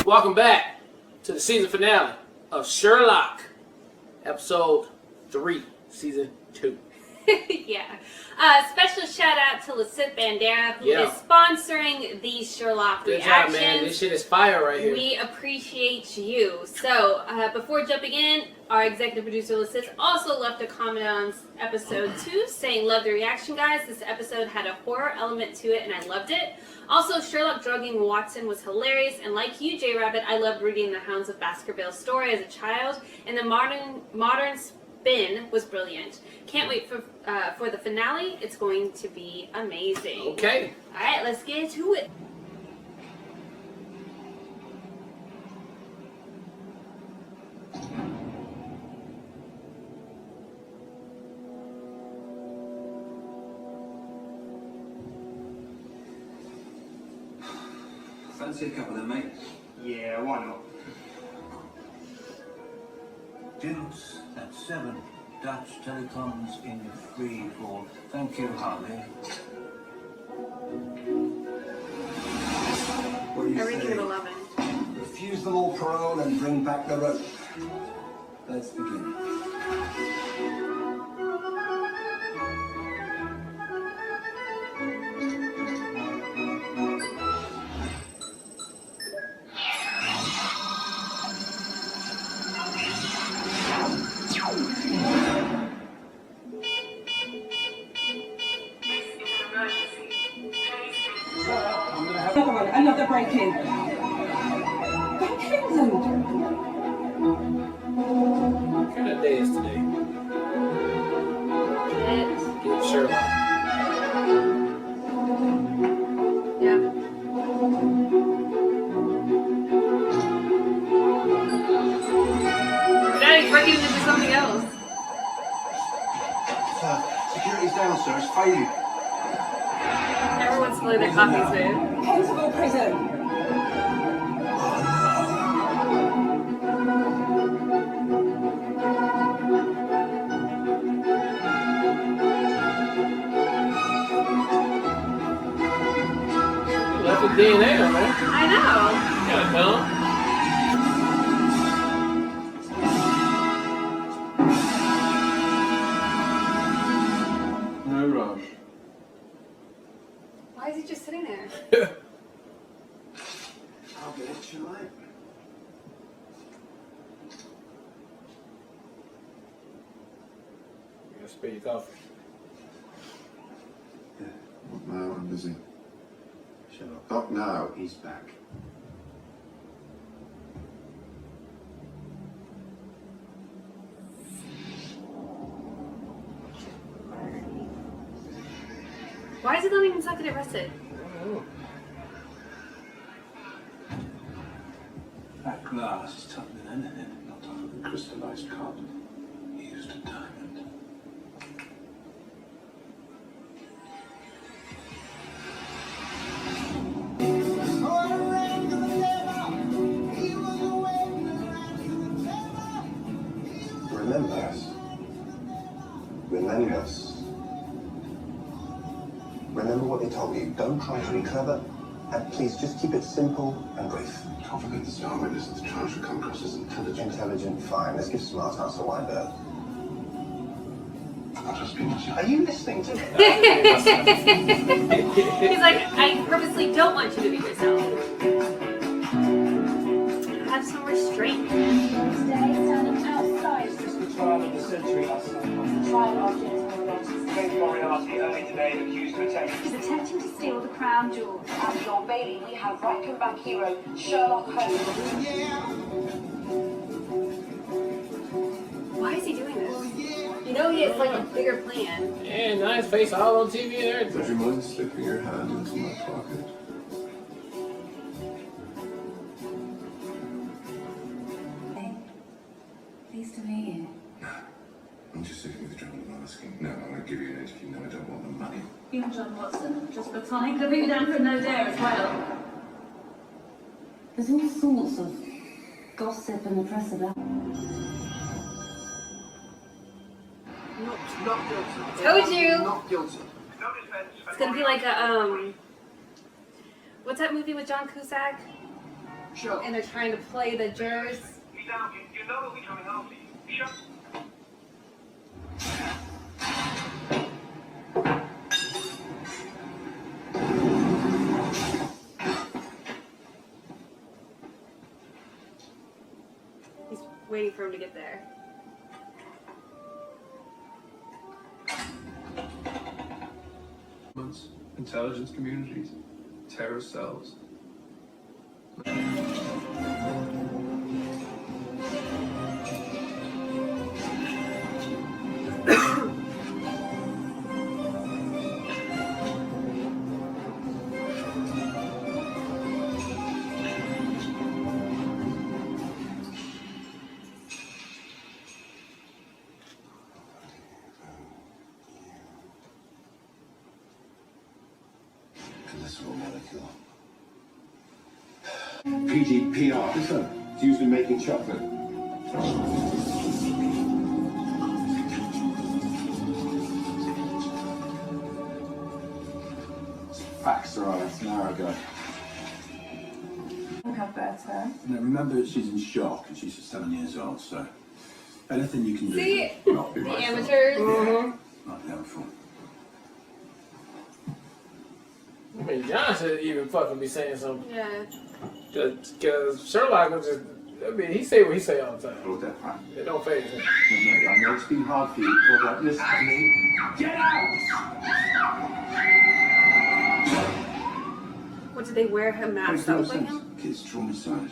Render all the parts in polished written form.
Welcome back to the season finale of Sherlock, episode 3, season 2. Yeah. Special shout out to Lasith Bandera, who is sponsoring these Sherlock Good reactions. job, man. This shit is fire right here. We appreciate you. So, before jumping in, our executive producer Lasith also left a comment on episode 2 saying, "Love the reaction, guys. This episode had a horror element to it, and I loved it. Also, Sherlock drugging Watson was hilarious, and like you, J Rabbit, I loved reading the Hounds of Baskerville's story as a child, and the modern spin was brilliant. Can't wait for the finale. It's going to be amazing." Okay. All right, let's get to it. Fancy a couple then, mate? Yeah, why not? Gents at 7. Dutch telecoms in free fall. Thank you, Harley. What do you Everything say? at 11. Refuse them all parole and bring back the rope. Let's begin. Another break-in. Go kill them. What kind of day is today? Get Sherlock. Yeah. Daddy's breaking into something else. Sir, security's downstairs, failing. Everyone's spilling their coffees, babe. Portable prison. You left the DNA, man. I know. Yeah, dumb. No rush. Why is he just sitting there? I'll get it tonight. You gotta spit your coffee. No, I'm busy. Sherlock. Doc now. He's back. Why is he letting himself get arrested? Oh. That glass is tougher than anything. Not tougher than crystallized carbon. He used a diamond. Remember us. Remember us. Remember what they told you. Don't try to be clever. And please just keep it simple and brief. Can't forget the star witness at the trial should come across as intelligent. Intelligent, fine. Let's give smart ass a wide berth. I'll just be myself. Are you listening to me? He's like, I purposely don't want you to be yourself. Have some restraint. Standing outside. It's the trial of the century last night. Trial of James Moriarty. James Moriarty early today accused of attempting. He's attempting to steal the crown jewels. At your bailey, we have Reichenbach hero Sherlock Holmes. Why is he doing this? You know he has like a bigger plan. And nice face all on TV and everything. Would you mind slipping your hand into my pocket? Pleased to meet you. I'm just sitting with the trouble of asking. No, I won't give you an interview. No, I don't want the money. You and John Watson, just platonic. Could be down for no dare as well. There's all sorts of gossip in the press about. Not guilty. Told you. Not guilty. It's gonna be like a what's that movie with John Cusack? Sure. and they're trying to play the jurors. You know that we're coming after you. Shut. He's waiting for him to get there. Intelligence communities, terror cells. Cholesterol molecule. PGPR. Listen, it's used in making chocolate. Facts arrived an hour ago. How better. Now remember, she's in shock and she's 7 years old, so anything you can do. See? to not be The right amateurs. Might be helpful. I mean, John should even fucking be saying something. Yeah. Because Sherlock was just, I mean, he say what he say all the time. Hold that fine. It don't phase him. No, I know it's been hard for you, but listen to me. Get out! What, did they wear him masks up like him? Kid's traumatized.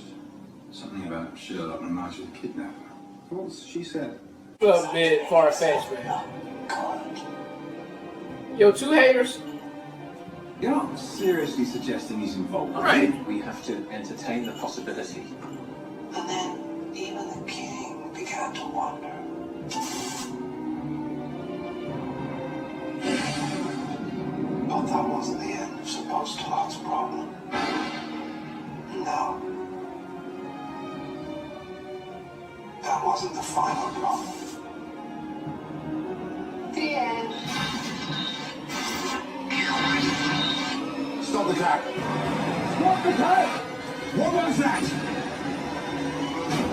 Something about Sherlock and Marshall kidnapper. What she said? A bit far-fetched, man. Yo, two haters. You're not seriously suggesting he's involved. All right. We have to entertain the possibility. And then even the king began to wonder. But that wasn't the end of Sir Postulot's problem. No. That wasn't the final problem. The end. Stop the car! Stop the car! What was that?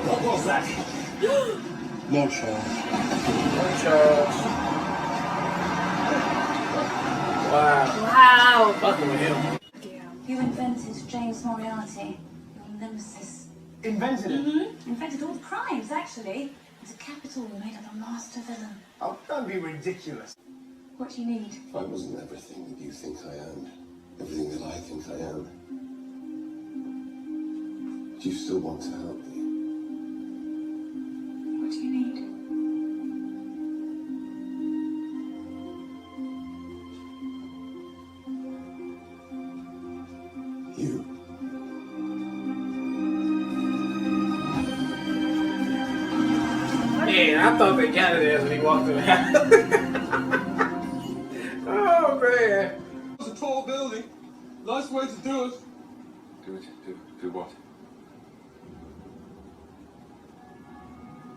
What was that? No charge. No charge. Wow. Wow. Fucking with him. You invented James Moriarty, your nemesis. Invented it. Invented all the crimes, actually. It's a capital you made of a master villain. Oh, don't be ridiculous. What do you need? I wasn't everything that you think I am. Everything that I think I am. Do you still want to help me? What do you need? You. Man, I thought they got it as when he walked in the house. Oh, man. It's a tall building. Nice way to do it. Do it. Do what?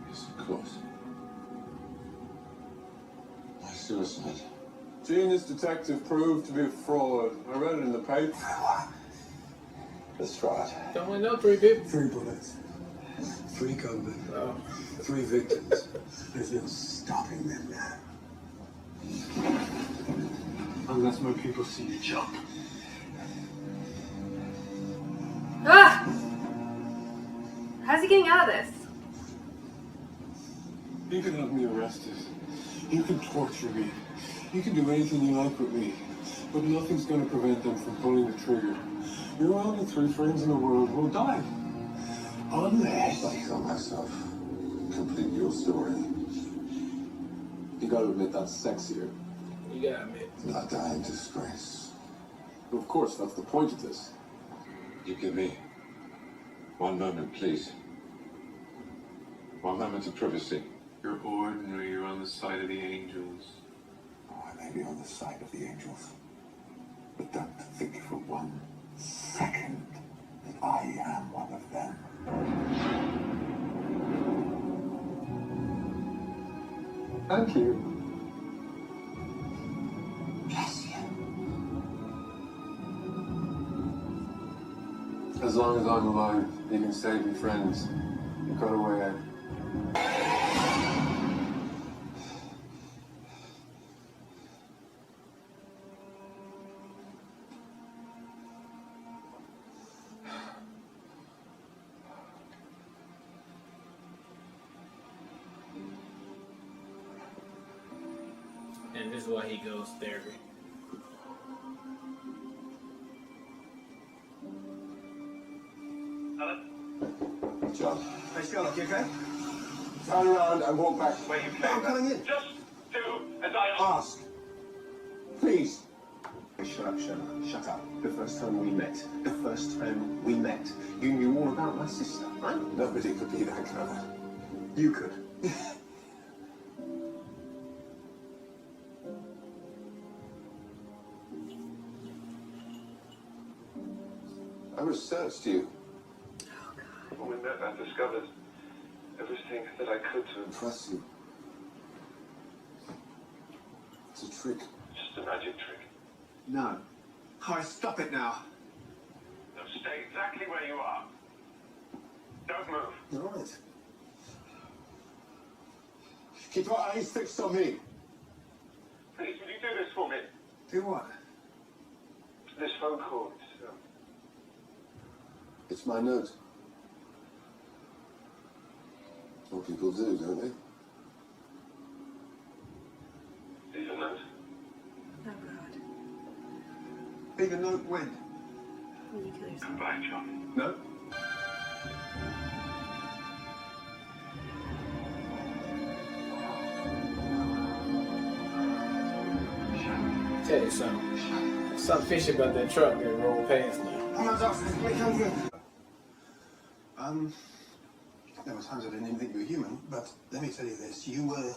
Yes, of course. My suicide. Genius detective proved to be a fraud. I read it in the paper. Let's try it. Don't want to know 3 people. 3 bullets. 3 gunmen. Oh. 3 victims. There's no stopping them now. Unless my people see you jump. Ah! How's he getting out of this? You can have me arrested. You can torture me. You can do anything you like with me. But nothing's going to prevent them from pulling the trigger. Your only 3 friends in the world will die. Unless I kill myself. Complete your story. you gotta admit that's sexier. You gotta admit. Not die in disgrace. Of course, that's the point of this. You give me 1 moment, please. 1 moment of privacy. You're ordinary, you're on the side of the angels. Oh, I may be on the side of the angels. But don't think for 1 second that I am one of them. Thank you. Bless you. As As long as I'm alive, you can save me, friends. You've got a way out. And this is why he goes therapy. John. Hey, Sherlock, you okay? Turn around and walk back. Where you I'm coming in. Just do as I Ask. Please. Hey, Sherlock, shut up. The first time we met, you knew all about my sister, right? Nobody could be that clever. You could. I researched you. When we met, I discovered everything that I could to Impress you. It's a trick. just a magic trick. No. Horace, stop it now. Now stay exactly where you are. Don't move. You're right. Keep your eyes fixed on me. Please, will you do this for me? Do what? This phone call. It's my note. What people do, don't they? Leave a note. Oh God. Leave a note when? When you kill yourself. Goodbye, John. No. Tell you something. Something fishy about that truck that rolled past now. I'm not asking. Let me come through. There were times I didn't even think you were human, but let me tell you this, you were...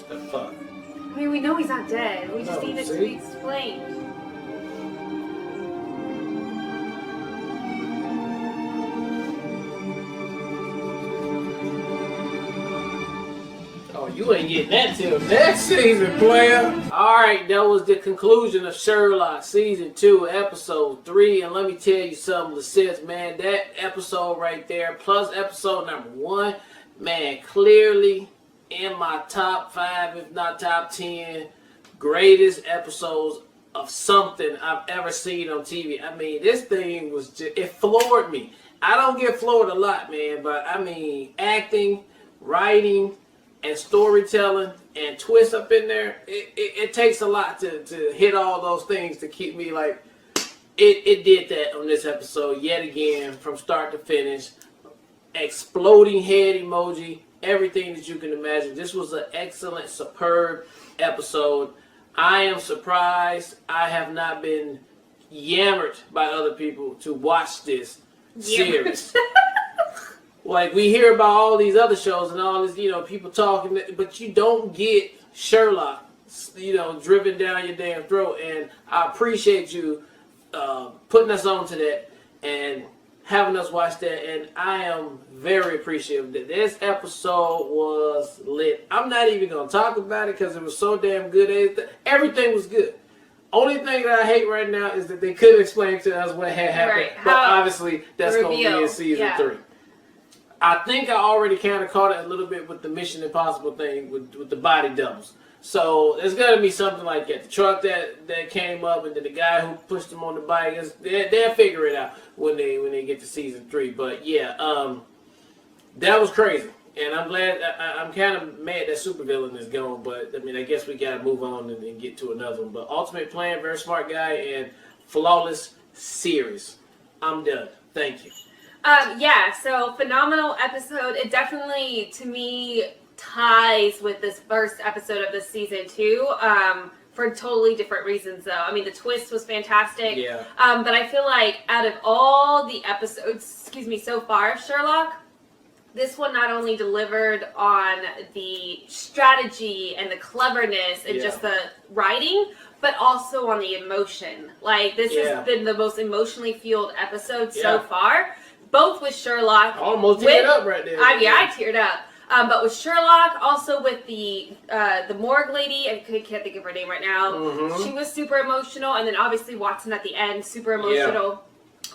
The fuck? I mean, we know he's not dead. We just No, need it to see? be explained. Oh, you ain't getting that till next season, player. Alright, that was the conclusion of Sherlock Season 2, Episode 3. And let me tell you something, Lasits, man, that episode right there, plus episode number 1, man, clearly in my top 5, if not top 10, greatest episodes of something I've ever seen on TV. I mean, this thing was just, it floored me. I don't get floored a lot, man, but I mean, acting, writing, and storytelling and twists up in there, it takes a lot to hit all those things to keep me like, it did that on this episode yet again, from start to finish. Exploding head emoji, everything that you can imagine. This was an excellent, superb episode. I am surprised I have not been yammered by other people to watch this series. Like, we hear about all these other shows and all this, you know, people talking, but you don't get Sherlock, you know, driven down your damn throat. And I appreciate you putting us on to that and having us watch that. And I am very appreciative that this episode was lit. I'm not even going to talk about it because it was so damn good. Everything was good. Only thing that I hate right now is that they couldn't explain to us what had happened. Right. But obviously, that's going to be in season 3. I think I already kind of caught it a little bit with the Mission Impossible thing with the body doubles. So there's got to be something like that. The truck that came up and then the guy who pushed him on the bike, they'll figure it out when they get to season 3. But yeah, that was crazy. And I'm glad, I'm kind of mad that supervillain is gone. But I mean, I guess we got to move on and get to another one. But Ultimate Plan, very smart guy, and flawless series. I'm done. Thank you. Yeah, so phenomenal episode. It definitely, to me, ties with this first episode of this season 2, for totally different reasons, though. I mean, the twist was fantastic. Yeah. But I feel like out of all the episodes, so far of Sherlock, this one not only delivered on the strategy and the cleverness and just the writing, but also on the emotion. Like, this has been the most emotionally fueled episode so far. Both with Sherlock. Almost teared up right there. I teared up. But with Sherlock, also with the morgue lady, I can't think of her name right now. She was super emotional, and then obviously Watson at the end, super emotional. Yeah.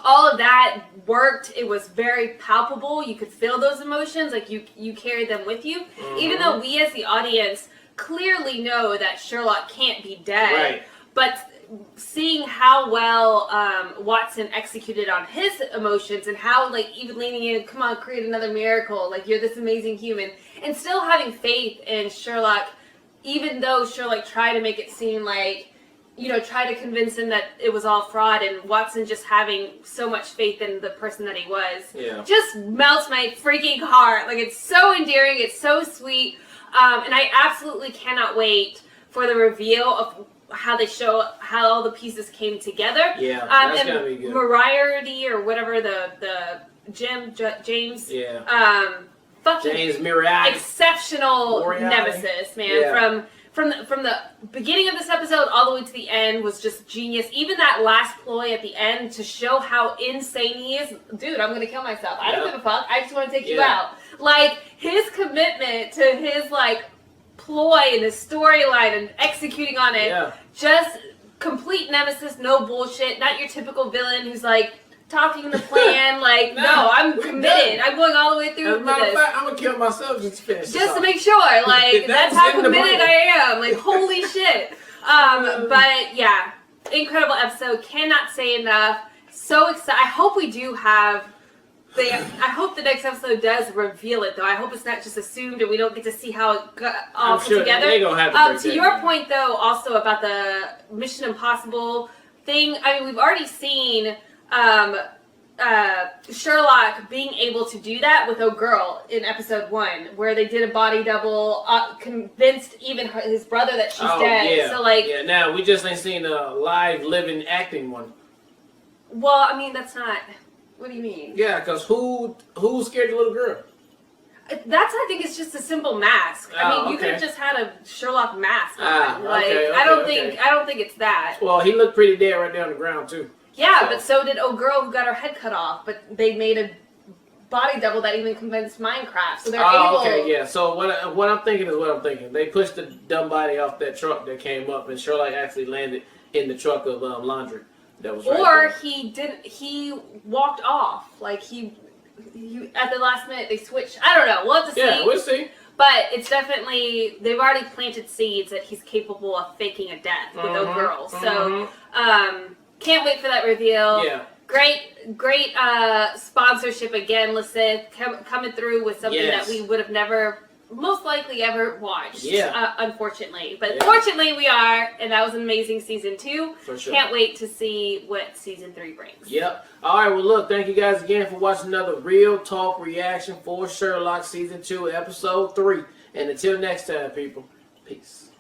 All of that worked. It was very palpable. You could feel those emotions, like you carried them with you, even though we as the audience clearly know that Sherlock can't be dead. Right. But seeing how well Watson executed on his emotions and how, like, even leaning in, come on, create another miracle, like, you're this amazing human, and still having faith in Sherlock, even though Sherlock tried to make it seem like, you know, try to convince him that it was all fraud, and Watson just having so much faith in the person that he was, just melts my freaking heart. Like, it's so endearing, it's so sweet, and I absolutely cannot wait for the reveal of how they show how all the pieces came together. Yeah, that's gonna be good. Moriarty or whatever the James. Yeah. Fucking James Moriarty. Exceptional nemesis, man. Yeah. From the beginning of this episode all the way to the end was just genius. Even that last ploy at the end to show how insane he is. Dude, I'm gonna kill myself. I don't give a fuck. I just want to take you out. Like, his commitment to his, like, ploy and his storyline and executing on it. Yeah. Just complete nemesis, no bullshit. Not your typical villain who's like talking the plan. Like, no, I'm committed. I'm going all the way through with this. Fact, I'm gonna kill myself just to finish. Just to make sure. Like, that's how committed I am. Like, holy shit. But yeah, incredible episode. Cannot say enough. So excited. I hope we do have. I hope the next episode does reveal it, though. I hope it's not just assumed and we don't get to see how it got all put together. They're gonna have to your point, though, also about the Mission Impossible thing. I mean, we've already seen Sherlock being able to do that with a girl in episode 1, where they did a body double, convinced even his brother that she's dead. Yeah. So, like, now we just ain't seen a live, living, acting one. Well, I mean, that's not. What do you mean? Yeah, because who scared the little girl? I think it's just a simple mask. I mean, you could have just had a Sherlock mask on. I don't think it's that. Well, he looked pretty dead right there on the ground too. Yeah, but so did girl who got her head cut off. But they made a body double that even convinced Minecraft, so they're able. Okay, yeah. So what I'm thinking is what I'm thinking. They pushed the dumb body off that truck that came up, and Sherlock actually landed in the truck of laundry. That was he walked off. Like, he at the last minute they switched. I don't know. We'll have to see. Yeah, we'll see. But it's definitely, they've already planted seeds that he's capable of faking a death with those girls. So can't wait for that reveal. Yeah. Great sponsorship again, Lissith, coming through with something that we would have never most likely ever watched, unfortunately. But fortunately we are, and that was an amazing season 2. For sure. Can't wait to see what season 3 brings. Yep. Alright, well look, thank you guys again for watching another Real Talk reaction for Sherlock season 2, episode 3. And until next time, people, peace.